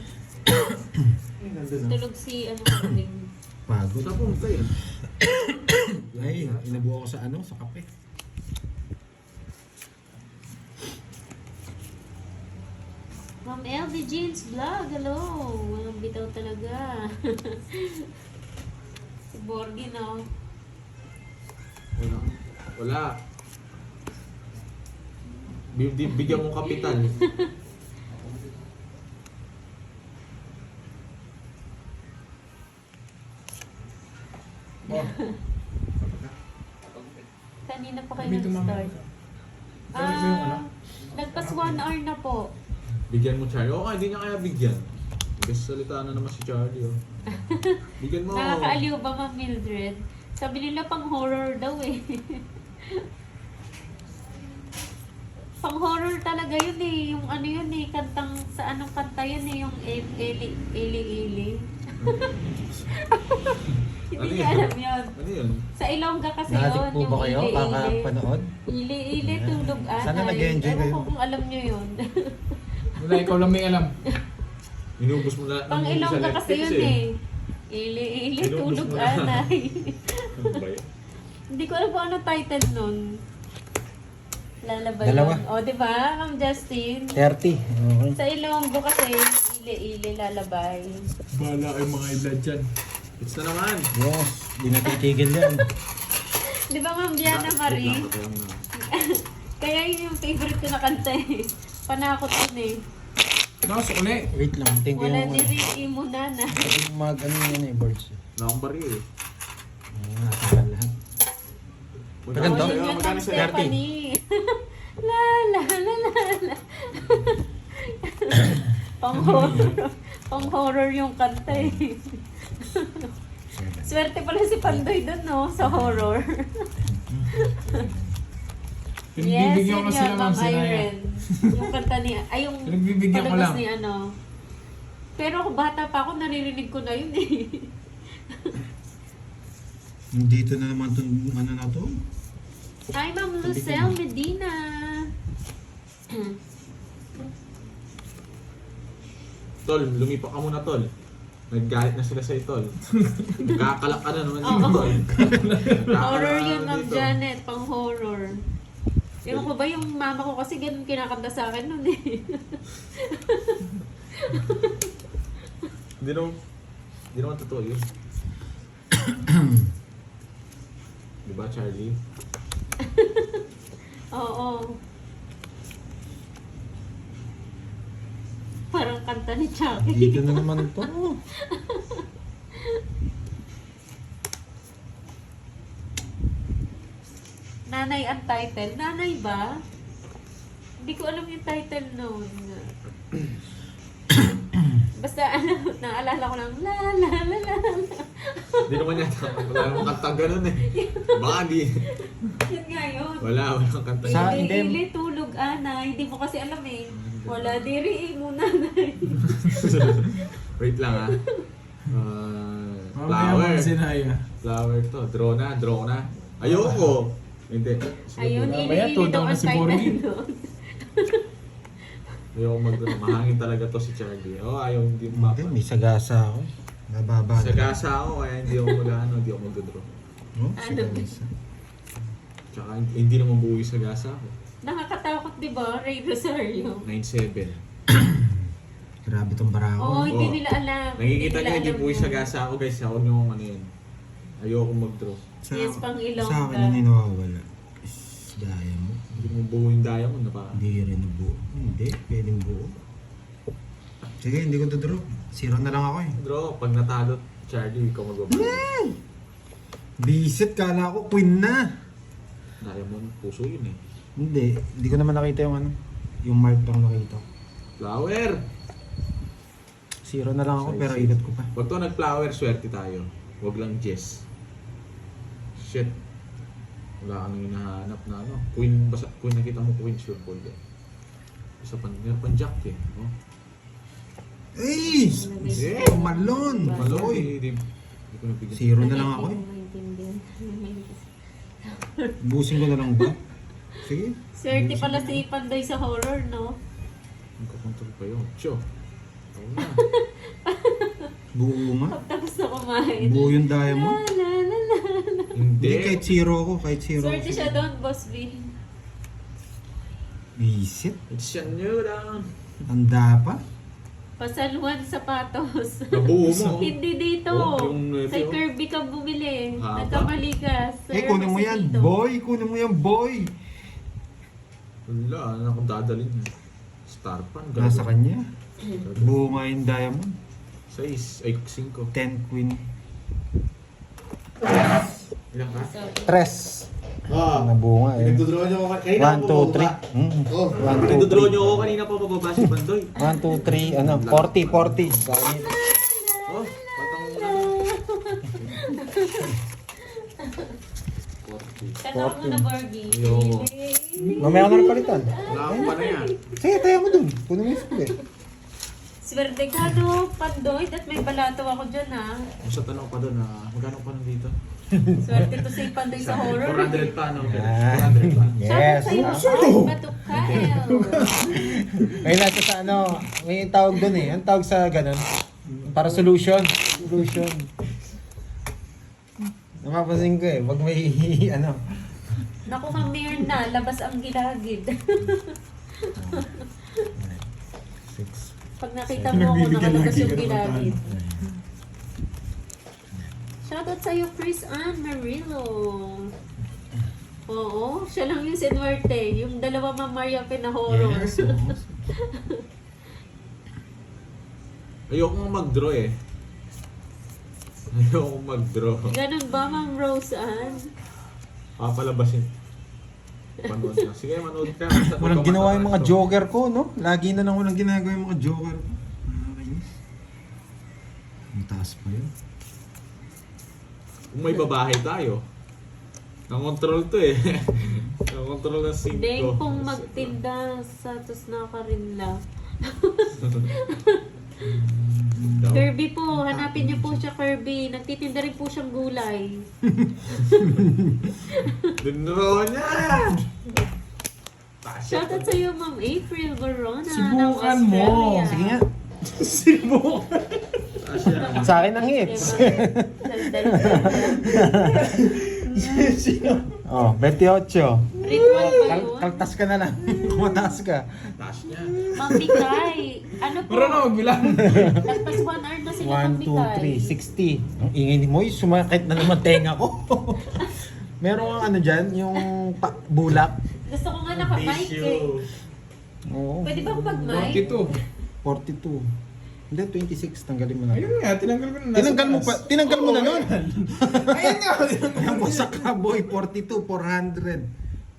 Nandun na. Tulog si ano Carding. Pagod. Saan pumunta yun? Ay, inabuo ko sa ano, sa kape. Ma'am LV Jeans Vlog, hello. Walang bitaw talaga. Si Borgi, no? Wala. Wala. Bigyan mo kapitan. Kanina pa kayo Dito ma'am. nag-start. Gamit mo yung ano? Nagpas 1 hour na po. Bigyan mo Charlie. Oo, hindi niya kaya bigyan. Kasi salita na naman si Charlie. Oh. Bigyan mo. Nakakaaliw ba, Ma'am Mildred? Sabi nila pang horror daw eh. Pang horror talaga yun eh. Yung ano yun eh. Kantang, sa anong kanta yun eh. Yung Eli. Ano Hindi yun? niya alam yun. Ano yun? Sa Ilongga kasi Nakatik yun. po Yung ba kayo? Kakapanood? Ili, tulog anay. Sana nag-enjoy Ewan kayo. ko kung alam nyo yun. Wala, ikaw lang may alam. Inubos mo na. Pang ng movie sa Ilongga Netflix, kasi yun eh. Ili, Inubos tulog mo na. anay. Ano ba yun? Hindi ko alam kung ano title nun. Lalabay Dalawa. yun. O, di ba, Ma'am Justin? 30. Okay. Sa Ilonggo kasi, ili, lalabay. Bala ay mga edad dyan. It's na naman. Yes, di natitigil yan. Di ba, Ma'am Diana Marie? Kaya yun yung favorite ko na kanta eh. Panakot yun eh. Tapos uli. Wait lang, tingin ko Wala yung diri mo na. yung mag ano yan eh, birds. Wala akong baril eh. Nakakala lahat. Magkano Maganda. Oh, sa'yo? yun yung Magkano kang sa'yo? Stephanie. La la la la la. Pang horror yung kanta eh. Swerte pala si Pandoy doon no, sa horror. Yes, Pinagbibigyan yun ko sila yun, ng Ma'am sinaya. Irene. Yung kanta ni, ay yung Pinagbibigyan ko palabas lang. ni ano. Pero ako bata pa ako, naririnig ko na yun eh. Dito na naman itong ano na to. Hi, Ma'am Lucelle Medina. Tol, lumipa ka muna, Tol. Naggalit na sila sa'yo, Tol. Nagkakalak ka na naman Oo. dito, Tol. Horror Nagkakalak yun, ka na Ma'am dito. Janet. Pang horror. Ewan ko ba yung mama ko kasi ganun kinakanta sa akin nun eh. Hindi naman totoo yun. Diba, Charlie? Oo. Parang kanta ni Chucky. Dito na naman to. Nanay ang title. Nanay ba? Hindi ko alam yung title nun. Basta ano, naalala ko lang, la la la la la. Hindi naman yata. Wala namang kantang ganun eh. Baka di. Yun nga yun. Walang kantang Sa- ganun. hindi. Ili, tulog, ana. Hindi mo kasi alam eh. Wala diri muna na. Wait lang Mamaya flower. mo sinaya. Flower to. Draw na. Ayoko. Hindi. Ayun, Mamaya, ili-ili tudaw daw na ang si kahit Borgie. ano. Ayoko mag-draw. Mahangin talaga to si Charlie. Ayaw hindi Hindi, mapa. may sagasa ako. Nababa. Sa gasa ako, kaya hindi ako hindi ako mag-draw. Oh, Ano ba? sagasa. Tsaka hindi naman buwi sa gasa ako. Nakakatakot, di ba? Ray Rosario. 9-7. Grabe tong barako. Oo, hindi Oo. nila alam. Nakikita nila niyo, hindi alam buwi yun. sa gasa ako guys. Ako yung ano yun. Ayoko mag-draw. Yes, pang ilong Sa akin ka. yun yung nawawala. Is, daya mo. Hindi mo buo yung diamond na pa. Hindi rin buo. Hindi, pwedeng buo. Sige, hindi ko to-draw. Zero na lang ako eh. Draw, pag natalo, Charlie, ikaw magbabalik. Bisit, kala ko queen na. Diamond, puso yun eh. Hindi ko naman nakita yung ano. Yung mark lang nakita. Flower! Zero na lang ako pero ikot ko pa. Pag to nag-flower, swerte tayo. Huwag lang Jess. Shit. Wala kang hinahanap na ano. Queen, basta queen nakita mo queen sure ball eh. Isa pa, meron pang jack eh. No? Ay! Yeah. Malon! Maloy, di ko nabigyan. Zero na lang ako eh. Maintindihan. Busin ko na lang ba? Sige. Swerte pala si Panday sa horror, no? Ang kakontrol pa yun. Sure. Oo na. Buo nga. Pagtapos na kumain. Buo yung diamond. La, la, la, la. Hindi, Hindi. kahit zero ako. Kahit zero Swerte ako. siya doon, Boss B. Bisit. It's a new lang. Tanda pa. Pasaluhan sapatos. Nabuo mo. Hindi dito. Oh, yung Sa review. Kirby ka bumili. Haba. Nagkamali ka. Sir, Eh, kunin mo kasi yan, dito. boy. Kunin mo yan, boy. Wala, ano akong dadalhin niya. Star pan. Nasa kanya. Buo nga yung diamond. 6, ay 5. 10 queen. Ilang ka? Tres. Ah, Nabuo nga eh. pinagdodraw niyo ako kanina. 1, 2, 3. Oh, 1, 2, pinagdodraw 3. niyo ako kanina pa bababa si Bandoy. 1, 2, 3. Ano? 40, 40. Gamit. Oh, patang na. 40. Kanta ko na, Borgie. Ayoko. Mamaya ko na napalitan. Wala akong pa na yan. Sige, tayo mo dun. Kunin mo yung school eh. Swerte ka, no? Pandoy. At may balato ako dyan, ha? Basta tanong pa doon magkano pa nandito? Swerte to si Pandoy sa horror. 400 pa, no? Ah. 400 pa. Yes. Sa'yo, Ah. Batukkael. May nasa sa ano, may tawag dun eh. Ang tawag sa ganun. Para solution. Solution. Napapansin ko eh. Pag may ano. Naku, Hamir na. Labas ang gilagid. 6. Pag nakita mo ako, nakalabas yung gilagid. Shoutout sa'yo, Chris Ann Marillo. Oo, siya lang yung sinwerte. Yung dalawa Ma'am Maria pinahorror. Yes. Ayoko mag-draw eh. Ayoko mag-draw. Ganun ba, Ma'am Rose Ann? Papalabasin. Manood na. Sige, manood ka. Basta Walang huwag ka ginawa yung mga matatrato. joker ko, no? Lagi na lang walang ginagawa yung mga joker ko. Nakakainis. Ang taas pa yun. Kung may babae tayo. Nang-control to eh. Nang-control ng 5. Deng pong magtinda sa tos na ka rin lang. Kirby po, hanapin niyo po siya, Kirby. Nagtitinda rin po siyang gulay. Dinro niya! Shoutout sa iyo, Ma'am April Barona. Subukan ng mo. Australia. Sige nga. Asya. Sa akin ang hits. Oh, 28. Ritual ba yun? Kaltas ka na lang. Kumataas ka. Taas niya. Ma'am Mikay. Ano po? Pero na magbilang. Lagpas 1 hour na sila, Ma'am 1, Mikay. 2, 3, 60. Ang ingay ni Moy, sumakit na naman tenga ko. Meron kang ano dyan, yung bulak. Gusto ko nga naka-mic eh. Tissue. Oo. Pwede ba akong mag-mic? 42. 42. Hindi, 26. Tanggalin mo na. Ayun nga, tinanggal ko na. Tinanggal mo pa. Tinanggal mo na nun. Ayun nga. Yan po sa Kaboy, 42, 400.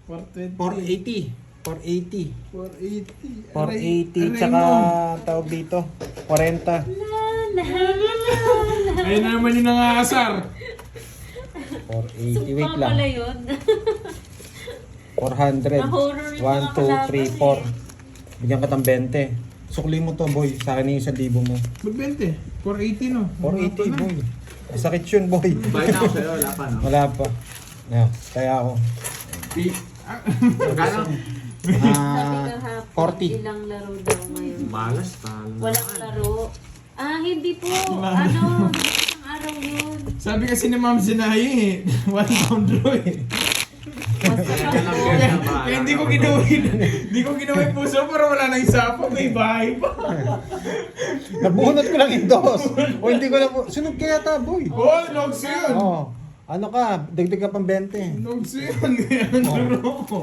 420. 480. 480. 480. Tsaka tawag dito, 40. La, la, la, la. Ayun na naman yung nangaasar. 480. Sumpa Wait lang. pala yun. 400. Na-horror yung 1, mga 2, 3, 4. kalaban Bigyan ka ng 20. Sukli mo to, boy. Sa akin yung 1,000 mo. Magbente. 480 no? 480, boy. Masakit yun, boy. Bayad na ako sa'yo, wala pa, no? Wala pa. Yeah, kaya ako. Magkano? Sabi kahapon, 40. ilang laro daw ngayon. Malas, talo. Walang laro. Ah, hindi po. Ano, isang araw yun. Sabi kasi ni Ma'am Zinayi, 1 pound draw eh. Basta Kaya hindi ko ginawa yung puso para wala nang sapa, may bahay pa. Nabunot ko lang yung dos. O hindi ko na po. Sunog kaya ta, boy. Oh, nogs yun. Oh. Ano ka? Dagdag ka pang 20. Nogs yun. Kaya ang laro ko.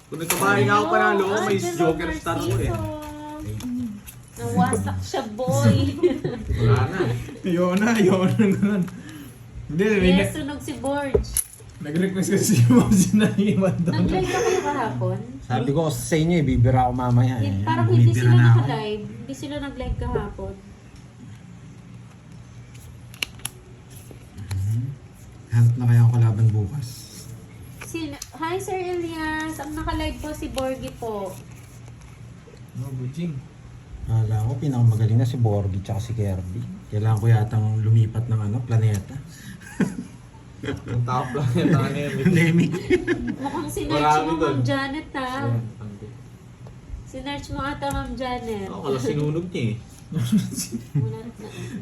Kung nagkabahay nga ako panalo, may Angelo Joker star ko eh. Narciso. Nawasak siya, boy. Wala na. Yun na ganun. Hindi, Yes, sunog si Borge. nag-request kasi si Ma'am Zinayi, 1 pound. Nag-live ka kayo kahapon? Sabi ko sa inyo, bibira ako mamaya. Parang hindi Bumibira sila na ako. naka-live. Hindi sila nag-live kahapon. Health na kaya ako kalaban bukas. Hi, Sir Elias. Ang naka-live po si Borgie po. No, Bujing. Akala ko pinakamagaling na si Borgie tsaka si Kirby. Kailangan ko yatang lumipat ng planeta. Yung top lang yan, ano Pandemic. Mukhang sinerch Marami mo, doon. Ma'am Janet, ha? Sinerch mo ata, Ma'am Janet. Ako, kala sinunog niya eh. Wala na.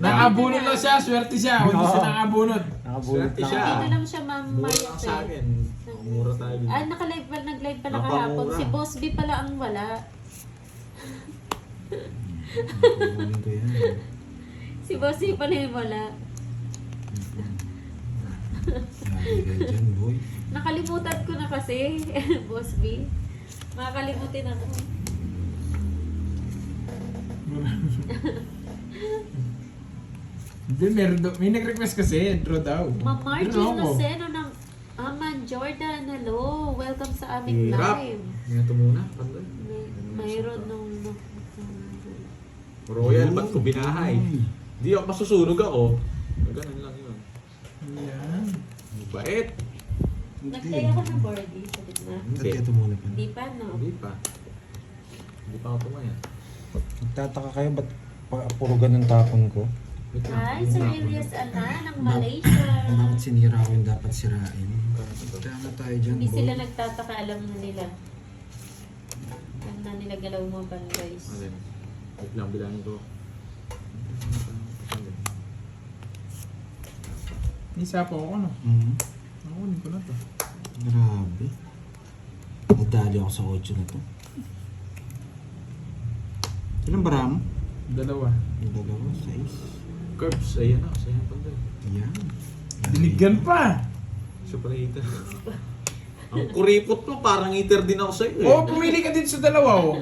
Nakabunot na siya, swerte siya. Hindi siya nakabunot. Nakabulot Swerte na siya. ako. Dito lang siya, Ma'am Mura Maria. lang sa akin. Mura tayo dito. Ah, naka-live pa, nag-live pala Napamura. kahapon. Si Boss B pala ang wala. Kukunin ko yan. Si Boss B pala yung wala. Grabe ka dyan, boy. Nakalimutan ko na kasi, Boss B. Makakalimutin ako. Hindi, may nag-request kasi, draw daw. Ma'am Margie Ano ako? Luceno ng Aman Jordan, hello. Welcome sa aming Hirap. live. Ito muna. Pandoy. Mayroon nung... Royal, ba't ko binahay? Di ako masusunog ako. Ganun lang yun. Yan. Bait. Nagkaya ka ng Borgie sa gitna? Hindi, ito muna pa. Di pa, no? Hindi pa. Hindi pa ako tumaya. Nagtataka kayo, ba't puro ganun tapon ko? Wait lang. Hi, Sir Elias Ana ng Malaysia. Bakit sinira ko yung dapat sirain? Tama tayo dyan, Hindi boy. sila nagtataka, alam na nila. Alam na nila galaw mo ba, guys? Alin? Wait lang, bilangin ko. Isa po ako, no? Mhm. Nakunin ko na to. Grabe. Nadali ako sa 8 na to. Ilang bara mo? 2. Yung dalawa, 6. Curbs, ayan na. Sa'yo Pandoy. Ayan. Binigyan pa! Siya pala heater. Ang kuripot mo, parang heater din ako sa'yo eh. Oh, pumili ka din sa 2, oh.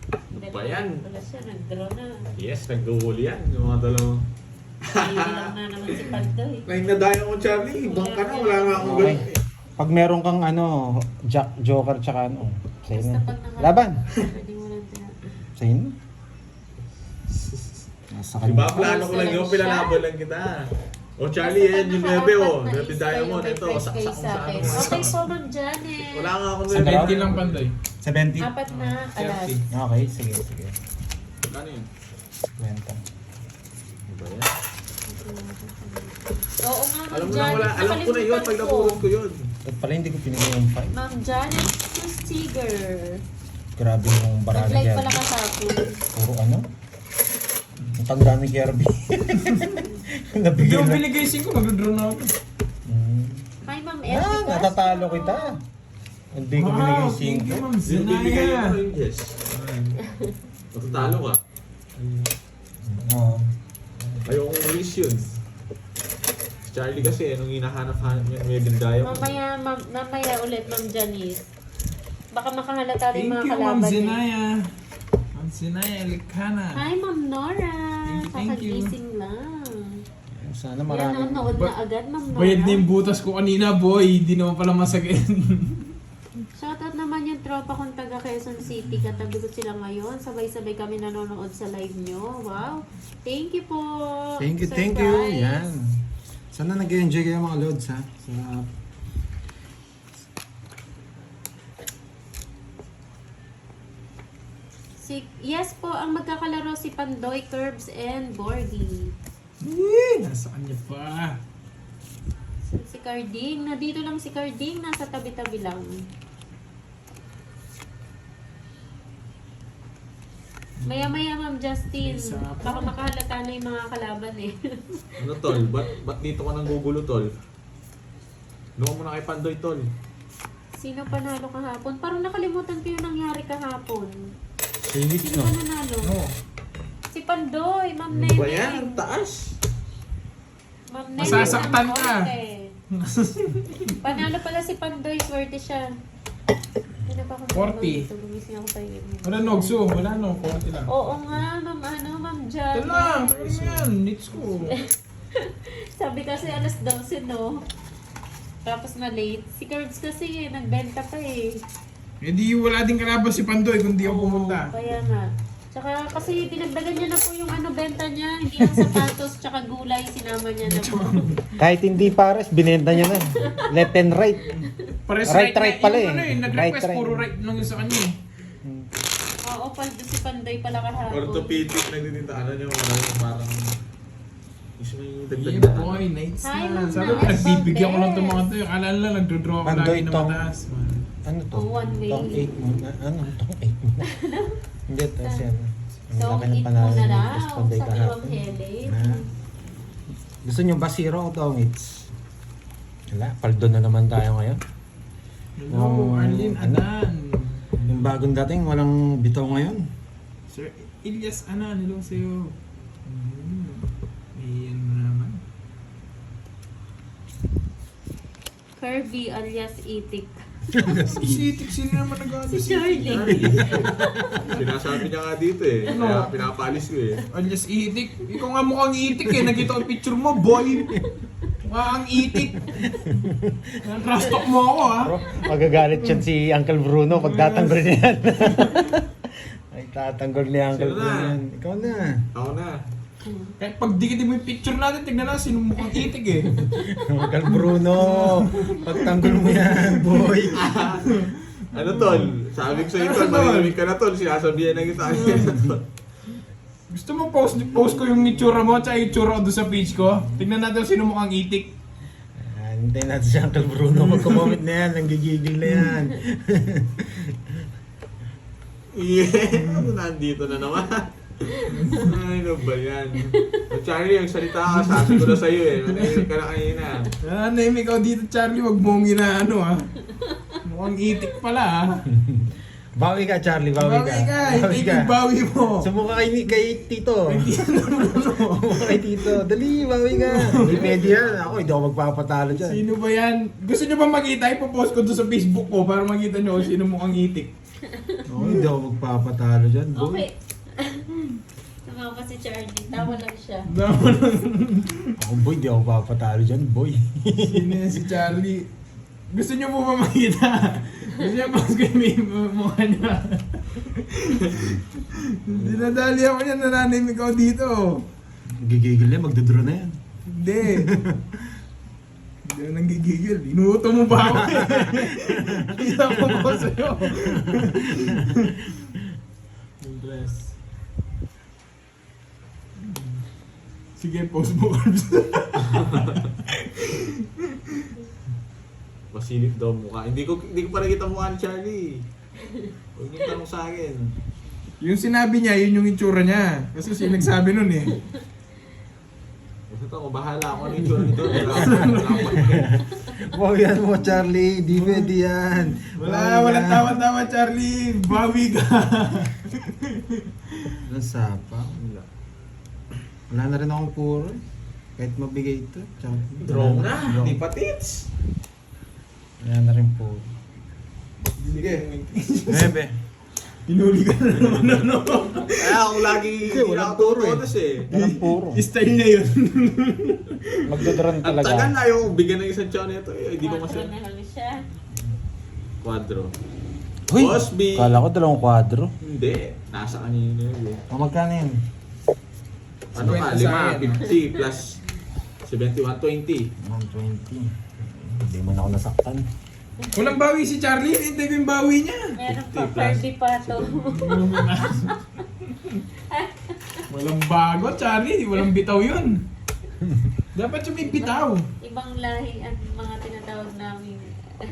Ano ba yan? Wala siya, nag-draw na. Yes, nag-goal yan. Yung mga dalawang... Hindi lang na naman si Pandoy. Nahing nadaya ko, Charlie. Ibang ka na, wala nga akong Okay. ganun eh. Pag meron kang Joker tsaka sa'yo Basta na. pag Laban! Pwede mo lang tinatawag. Sa'yo na. Nasa kanya. Diba, plano ko lang yun, pinalaban lang kita. O Charlie, yan yung 9 oh. 9 diamond, ito, saksak mo sa ano. Okay po, Ma'am Janet. Wala nga akong Sa dalawa? 20 lang, Pandoy. 70? 4 na alas. 30. Okay, sige, sige. Ano yun? Kwenta. Ano ba yan? Oo nga, Ma'am Alam mo na Janet. wala, alam ko na yun, pag napulot ko yun. At pala hindi ko pinigay yung 5. Ma'am Janet Kustiger. Grabe yung barada Nag-live pala Kirby. kahapon. Puro ano? Ang tanda ni Kirby. Hindi Nabigyan mo na. binigay 5, mag-draw na ako. Hi, Ma'am Ah, Elvie natatalo kita. Hindi ko binigay Wow, yung thank you, 5. Ma'am Sino bibigay Zinaya. mo yung yes? Matatalo ka. Oo. Ayokong release yun. Si Charlie kasi, nung hinahanap-hanap niya, may bindaya ko. Mamaya ulit, Ma'am Janice. Baka makahalata rin Thank mga you, Ma'am kalaban eh. Zinaya. Ma'am Zinaya Elikana. Hi, Ma'am Nora. Thank you. Kakagising lang. Sana Yan, marami. nanood na agad, Ma'am Nora. Bayad na yung butas ko kanina, boy. Hindi naman pala masakit. Shoutout naman yung tropa kong taga Quezon City. Katabi ko sila ngayon. Sabay-sabay kami nanonood sa live nyo. Wow. Thank you po. Thank you, thank you. Yan. Sana nag-enjoy kayo mga lods ha. Sa Yes po, ang magkakalaro si Pandoy, Curbs, and Borgie. Nasa kanya pa. Si Carding, nandito lang si Carding, nasa tabi-tabi lang. Maya-maya, Ma'am Justin. Isa pa. Baka makahalata na yung mga kalaban eh. Ano tol? Ba't dito ka nang gugulo tol? Doon mo na kay Pandoy tol. Sino panalo kahapon? Parang nakalimutan ko yung nangyari kahapon. Phoenix, Sino no? ba nanalo? No. Si Pandoy, Ma'am Ano Nene. ba yan? Ang taas. Ma'am Nene. Masasaktan ng ka. konti. Panalo pala si Pandoy, swerte siya. Hindi na pa ako 40. dito. Gumising ako tayo. Wala Nogso, wala no, 40 lang. Oo nga, Ma'am Jan. Ito lang, tagal mo yan, needs ko. Sabi kasi alas 12, no? Tapos na late. Si Curbs kasi nagbenta pa eh. Eh di wala din kalaban si Pandoy kung di ako pumunta. Kaya nga. Tsaka kasi dinagdagan niya na po yung benta niya. Hindi lang sapatos, tsaka gulay, sinama niya na po. Kahit hindi pares, binenta niya na. Left and right. Pares Right na- pala yung eh. Ano, eh, nag-request Right. puro right nung sa kanya eh. Oo, paldo si Pandoy pala kahapon. Orthopedic nagtitinda. Ano niyo? Parang... Gusto mo yung dagdag Yeah na boy, nights Hi, na. Ma'am Sabi ko, Nice. nagbibigyan ko lang itong mga Best. to. Yung alala lang, nagdodraw ako Pandoy, lagi na tong- mataas. Man. Ano to? Oh, one way. Tong 8 mo. Ano? Tong 8 mo. Hindi, tapos yan. Ang So, laki ng eat panalo mo na ni raw. Chris Pandoy Sa kahapon. iwang Helen. Na. Gusto nyo ba zero o tong 8? Wala, paldo na naman tayo ngayon. Hello, Oh, Arlene ano? Anan. Yung bagong dating, walang bitaw ngayon. Sir Ilyas Anan, hello sa'yo. Ayan na naman. Kirby alias Itik. Sitik, sino naman nag-ano? Si Charlie. Sinasabi niya nga dito eh. Ano? Kaya pinapalis ko eh. Alias Itik. Ikaw nga mukhang Itik eh. Nakita ko yung picture mo, boy. Mukhang Itik. Trash talk mo ako ha. Bro, magagalit yan si Uncle Bruno pag tatanggol niya yan. Ay, tatanggol ni Uncle Sino na? Bruno yan. Ikaw na. Ako na. Kahit pag dikitin mo yung picture natin, tignan na sino mukhang Itik eh. Uncle Bruno, pagtanggol mo yan, boy. Ano tol? Sabi ko sa'yo tol, marinig ka na tol. Sinasabihan na kita akin tol. Gusto mo post ko yung itsura mo at itsura ko doon sa page ko? Tignan natin sino mukhang Itik. Hintayin natin si Uncle Bruno. Mag-comment na yan, nanggigigil na yan. Yeah, nandito na naman. Ay, ano ba yan? Charlie, yung salita ka, sabi ko na sa'yo eh. Manahimik ka na kanina. Name ikaw dito, Charlie. Wag mong inaano ha. Mukhang Itik pala ha. Bawi ka, Charlie, bawi ka. Bawi ka. Bawi mo. Sumuka kay Tito. Sumuka kay Tito. Dali, bawi ka. Hindi pwede yan. Ako, hindi ako magpapatalo dyan. Sino ba yan? Gusto nyo ba makita? Ipopost ko doon sa Facebook ko para makita nyo kung sino mukhang Itik. Ako, hindi ako magpapatalo dyan, boy. Okay. Tumawa si Charlie. Tawa lang siya. Ako, boy, hindi ako magpapatalo dyan, boy. Sino yan si Charlie? Gusto nyo po ba makita? Gusto nyo post ko yung mukha niya? Dinadali ako niya, nananimik ako dito. Gigigil na, magdodraw na yan. Hindi. Hindi ako nanggigigil. Inuuto mo ba ako eh? Kita ko po sa'yo. Yung dress. Sige, post mo. Masilip daw mukha. Hindi ko pa nakita mukha ni Charlie. Huwag niyo tanong sa akin. Yung sinabi niya, yun yung itsura niya. Kasi siya nagsabi nun eh. Basta ako, bahala ako ano yung tsura nito. Wow, yan mo, Charlie. Di pwede yan. Walang tawa-tawa, Charlie. Bawi ka. Walang sapa. Wala na rin akong puro. Kahit mabigay ito. Charlie. Draw na. Draw. Di pa tits. Wala na rin puro. Sige. Bebe. Pinuli ka na naman ano. Kaya ako lagi Kasi walang puro eh. tutodas eh. Walang puro. Style niya yun. Magdodran Ang talaga. tagal na yung bigyan ng isang tiyan nito eh. Hindi ko Quadro masaya. na lang siya. Quadro. Uy, Boss B. kala ko dalawang kwadro. Hindi. Nasa kanina yun eh. O magkano yun? Ano ka? 50 sa akin. 50 plus 71, 20. 120. Hindi man ako nasaktan. Walang bawi si Charlie. Hintay ko yung bawi niya. Meron pa 50 plus. Ferdy pa to. Walang bago, Charlie. Walang bitaw yun. Dapat yung may bitaw. Ibang lahi ang mga tinatawag namin